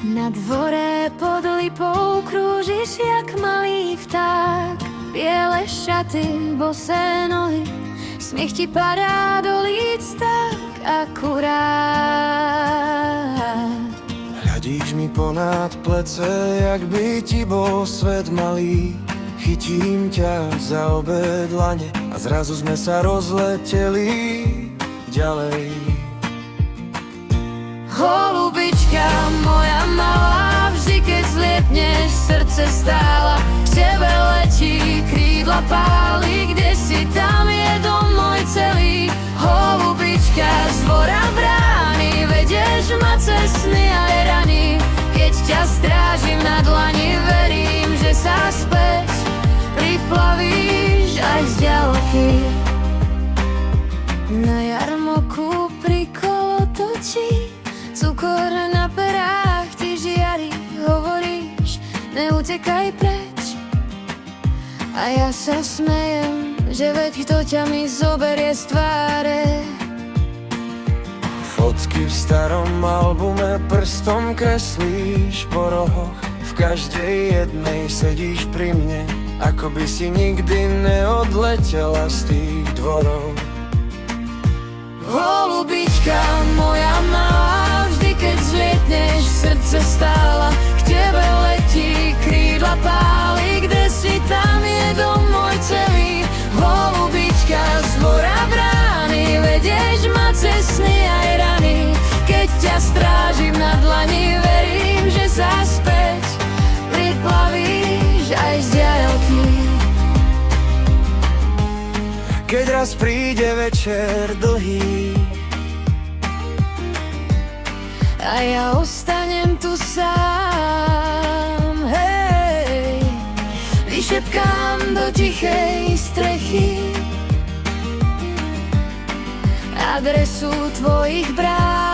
Na dvore pod lipou krúžiš jak malý vták. Biele šaty, bosé nohy, smiech ti padá do líc tak akurát. Hľadíš mi ponad plece, jak by ti bol svet malý. Chytím ťa za obe dlane a zrazu sme sa rozleteli ďalej. Holubička moja malá, vždy keď zlietneš, srdce stála k tebe letí, krídla páli, kde si tam je dom môj celý. Holubička z dvora brány, vedieš ma cez sny aj rany. Keď ťa strážim na dlani, verím, že sa späť priplavíš aj z ďalky. Na jarmoku pri kolotočí, cukor na perách ti žiari, hovoríš, neutekaj preč. A ja sa smejem, že veď kto ťa mi zoberie z tváre. Fotky v starom albume prstom kreslíš po rohoch. V každej jednej sedíš pri mne, ako by si nikdy neodletela z tých dvorov. Holubička moja malá, vždy keď zlietneš, srdce stála k tebe letí, krídla páli, kde si tam je dom môj celý. Holubička z dvora brány, vedieš ma cez sny aj rany. Keď ťa strážim na dlani, verím, že sa späť priplavíš aj z diaľky. Keď raz príde večer dlhý a ja ostanem tu sám, hej, vyšepkám do tichej strechy adresu tvojich brán.